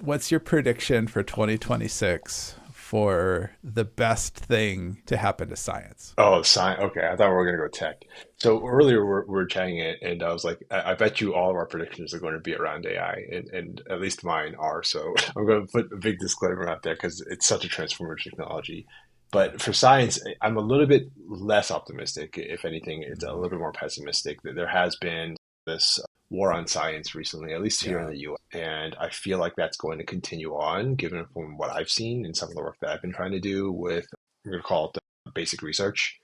What's your prediction for 2026 for the best thing to happen to science? Oh, science. Okay, I thought we were going to go tech. So earlier we were chatting it, and I was like, I bet you all of our predictions are going to be around AI, and at least mine are. So I'm going to put a big disclaimer out there because it's such a transformative technology. Yeah. But for science, I'm a little bit less optimistic. If anything, it's a little bit more pessimistic. There has been this war on science recently, at least here in Yeah. the US, and I feel like that's going to continue on, given from what I've seen and some of the work that I've been trying to do with, we're going to call it basic research,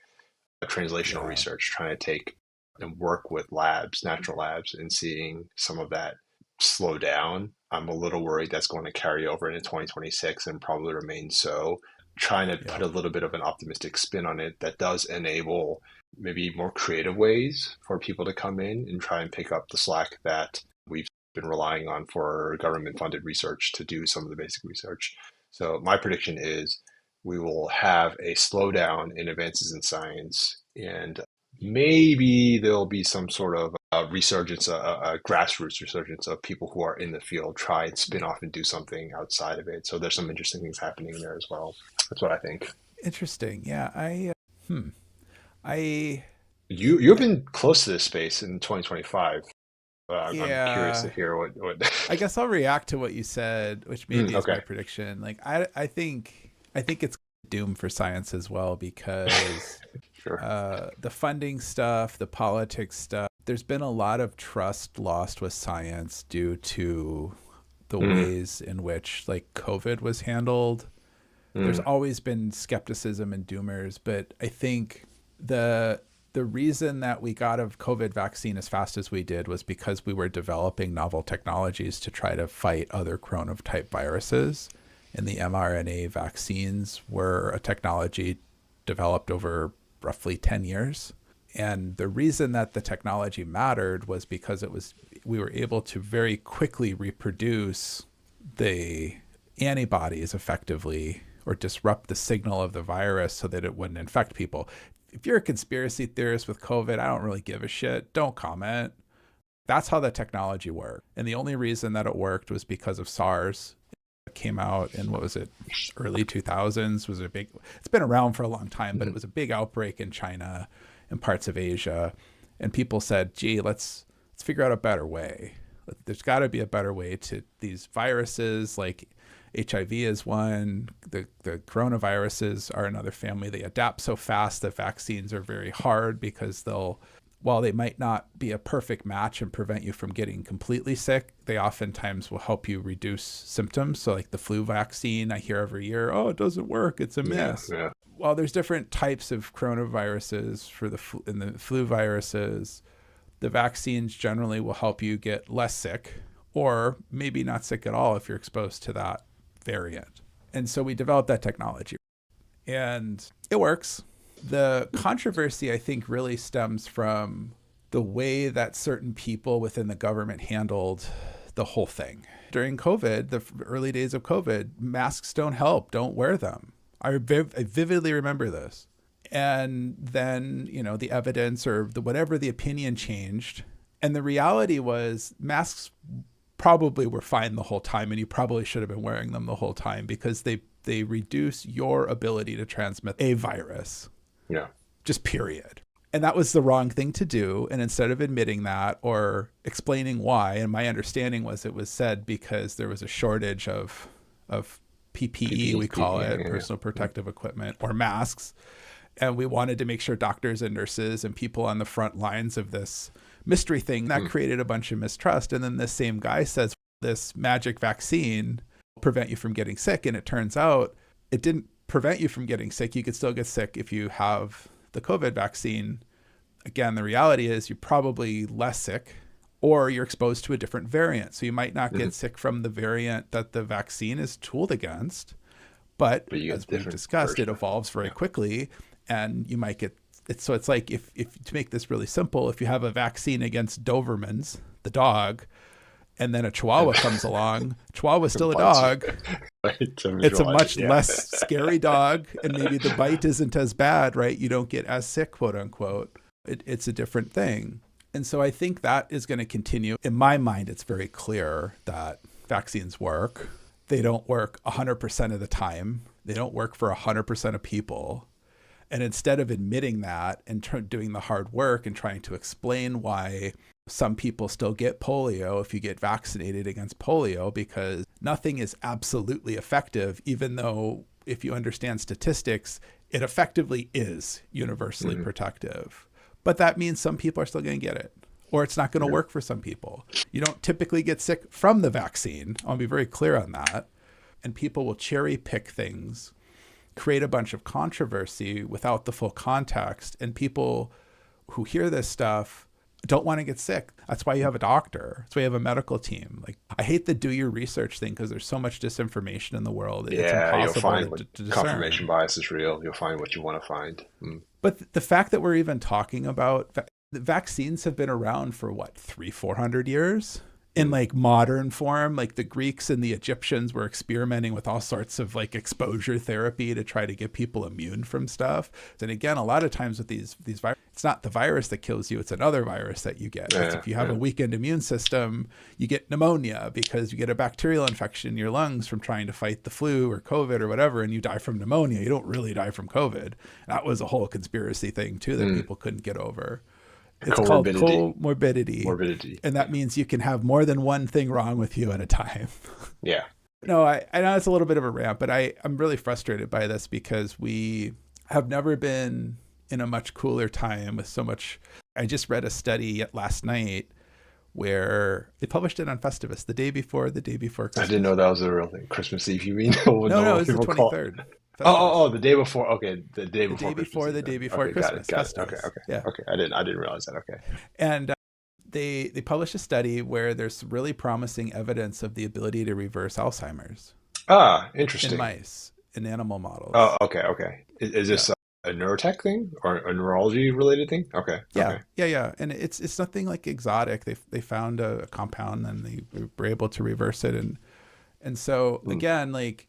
translational Yeah. research, trying to take and work with labs, natural labs, and seeing some of that slow down. I'm a little worried that's going to carry over into 2026 and probably remain so. Trying to put Yeah. a little bit of an optimistic spin on it that does enable maybe more creative ways for people to come in and try and pick up the slack that we've been relying on for government funded research to do some of the basic research. So my prediction is we will have a slowdown in advances in science, and maybe there'll be some sort of resurgence, a grassroots resurgence of people who are in the field try and spin off and do something outside of it. So there's some interesting things happening there as well. That's what I think. Interesting. Yeah. I, You've been close to this space in 2025. I'm curious to yeah. hear what. I guess I'll react to what you said, which maybe is Okay, my prediction. Like, I think it's doomed for science as well because sure. the funding stuff, the politics stuff, there's been a lot of trust lost with science due to the Mm, ways in which like COVID was handled. There's mm, always been skepticism and doomers, but I think the the reason that we got a COVID vaccine as fast as we did was because we were developing novel technologies to try to fight other coronavirus viruses. And the mRNA vaccines were a technology developed over roughly 10 years. And the reason that the technology mattered was because we were able to very quickly reproduce the antibodies effectively or disrupt the signal of the virus so that it wouldn't infect people. If you're a conspiracy theorist with COVID, I don't really give a shit. Don't comment. That's how the technology worked. And the only reason that it worked was because of SARS. It came out in, what was it, early 2000s, was a big, it's been around for a long time, but it mm, was a big outbreak in China and parts of Asia. And people said, gee, let's figure out a better way. There's got to be a better way to these viruses. Like HIV is one. The coronaviruses are another family. They adapt so fast that vaccines are very hard because while they might not be a perfect match and prevent you from getting completely sick, they oftentimes will help you reduce symptoms. So, like the flu vaccine, I hear every year, oh, it doesn't work. It's a yeah, miss. yeah. While there's different types of coronaviruses for the flu viruses, the vaccines generally will help you get less sick or maybe not sick at all if you're exposed to that variant. And so we developed that technology and it works. The controversy, I think, really stems from the way that certain people within the government handled the whole thing. During COVID, the early days of COVID, masks don't help, don't wear them. I vividly remember this. And then, the evidence or whatever the opinion changed. And the reality was masks probably were fine the whole time, and you probably should have been wearing them the whole time because they reduce your ability to transmit a virus, Yeah. just period. And that was the wrong thing to do. And instead of admitting that or explaining why, and my understanding was it was said because there was a shortage of PPE, we call Yeah, it, yeah, personal yeah. protective equipment, or masks. And we wanted to make sure doctors and nurses and people on the front lines of this mystery thing that Mm, created a bunch of mistrust. And then this same guy says this magic vaccine will prevent you from getting sick. And it turns out it didn't prevent you from getting sick. You could still get sick if you have the COVID vaccine. Again, the reality is you're probably less sick or you're exposed to a different variant. So you might not mhm. get sick from the variant that the vaccine is tooled against. But But you get as a we've different discussed, it version of it. evolves very Yeah. quickly and you might get it. So it's like if to make this really simple, if you have a vaccine against Dobermans, the dog, and then a And Chihuahua comes along, Chihuahua's still a bites you. dog. Right? To It's a visualize it. much Yeah. less scary dog, and maybe the bite isn't as bad, right? You don't get as sick, quote unquote. It's a different thing. And so I think that is going to continue. In my mind, it's very clear that vaccines work. They don't work 100% of the time. They don't work for 100% of people. And instead of admitting that and doing the hard work and trying to explain why some people still get polio if you get vaccinated against polio, because nothing is absolutely effective, even though if you understand statistics, it effectively is universally protective. But that means some people are still going to get it, or it's not going to work for some people. You don't typically get sick from the vaccine. I'll be very clear on that. And people will cherry pick things, create a bunch of controversy without the full context. And people who hear this stuff don't want to get sick. That's why you have a doctor. That's why you have a medical team. Like, I hate the do your research thing because there's so much disinformation in the world. It's impossible you'll find to discern. Confirmation bias is real. You'll find what you want to find. But the fact that we're even talking about vaccines have been around for what, 300-400 years in like modern form. Like the Greeks and the Egyptians were experimenting with all sorts of like exposure therapy to try to get people immune from stuff. And again, a lot of times with these viruses, it's not the virus that kills you, it's another virus that you get. If you have a weakened immune system, you get pneumonia because you get a bacterial infection in your lungs from trying to fight the flu or COVID or whatever, and you die from pneumonia. You don't really die from COVID. That was a whole conspiracy thing too that people couldn't get over. It's called comorbidity. And that means you can have more than one thing wrong with you at a time. Yeah. No, I know it's a little bit of a rant, but I'm really frustrated by this because we have never been in a much cooler time with so much. I just read a study last night where they published it on Festivus the day before Christmas. I didn't know that was a real thing. Christmas Eve, you mean? No, it's the 23rd. Oh, the day before. Okay, the day before Christmas. Got it. Okay. Yeah. Okay, I didn't realize that. Okay. And they published a study where there's really promising evidence of the ability to reverse Alzheimer's. Interesting. In mice, in animal models. Oh, okay. Is this a neurotech thing or a neurology related thing? Okay. Yeah. And it's nothing like exotic. They found a compound and they were able to reverse it. And so again, like,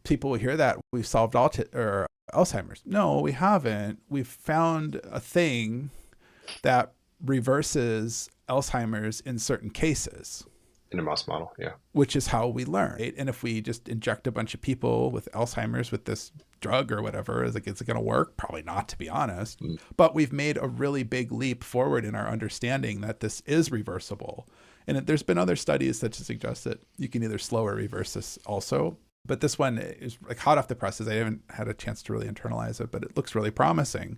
people will hear that we've solved Alzheimer's. No, we haven't. We've found a thing that reverses Alzheimer's in certain cases. In a mouse model, yeah. Which is how we learn. Right? And if we just inject a bunch of people with Alzheimer's with this drug or whatever, is it going to work? Probably not, to be honest. But we've made a really big leap forward in our understanding that this is reversible. And there's been other studies that suggest that you can either slow or reverse this also. But this one is like hot off the presses. I haven't had a chance to really internalize it, but it looks really promising.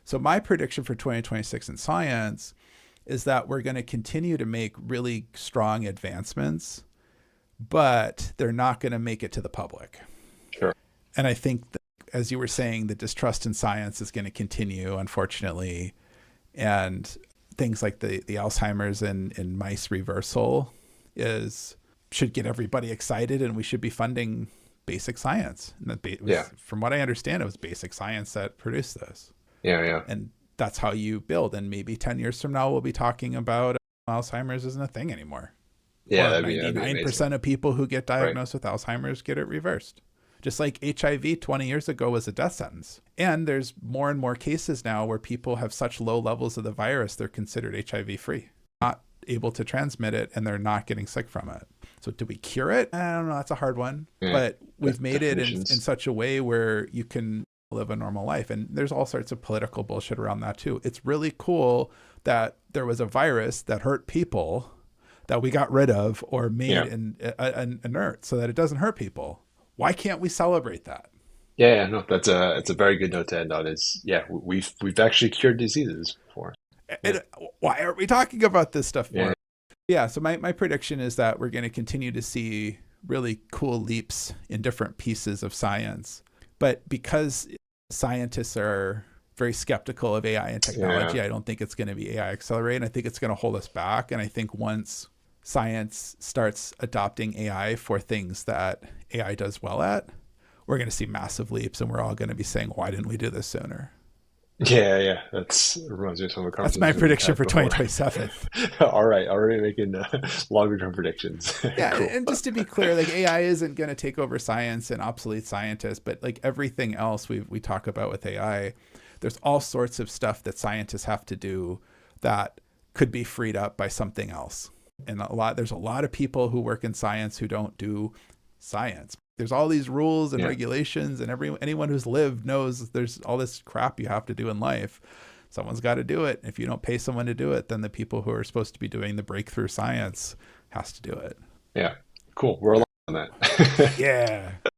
So my prediction for 2026 in science is that we're going to continue to make really strong advancements, but they're not going to make it to the public. Sure. And I think that, as you were saying, the distrust in science is going to continue, unfortunately. And things like the Alzheimer's and mice reversal should get everybody excited, and we should be funding basic science. And from what I understand, it was basic science that produced this. Yeah. And that's how you build. And maybe 10 years from now, we'll be talking about Alzheimer's isn't a thing anymore. Yeah, or 99% of people who get diagnosed with Alzheimer's get it reversed. Just like HIV 20 years ago was a death sentence. And there's more and more cases now where people have such low levels of the virus, they're considered HIV free, not able to transmit it, and they're not getting sick from it. So do we cure it? I don't know. That's a hard one. Yeah, but we've made it in such a way where you can live a normal life. And there's all sorts of political bullshit around that too. It's really cool that there was a virus that hurt people that we got rid of or made inert so that it doesn't hurt people. Why can't we celebrate that? Yeah, no, it's a very good note to end on. We've actually cured diseases before. And why aren't we talking about this stuff more? Yeah, so my prediction is that we're going to continue to see really cool leaps in different pieces of science. But because scientists are very skeptical of AI and technology, I don't think it's going to be AI accelerated. I think it's going to hold us back. And I think once science starts adopting AI for things that AI does well at, we're going to see massive leaps, and we're all going to be saying, why didn't we do this sooner? Yeah. That reminds me of some of the That's my prediction for 2027. All right. Already making longer term predictions. Yeah. Cool. And just to be clear, like AI isn't going to take over science and obsolete scientists, but like everything else we talk about with AI, there's all sorts of stuff that scientists have to do that could be freed up by something else. And there's a lot of people who work in science who don't do science. There's all these rules and Yeah. regulations, and anyone who's lived knows there's all this crap you have to do in life. Someone's got to do it. If you don't pay someone to do it, then the people who are supposed to be doing the breakthrough science has to do it. Yeah. Cool. We're aligned on that. Yeah.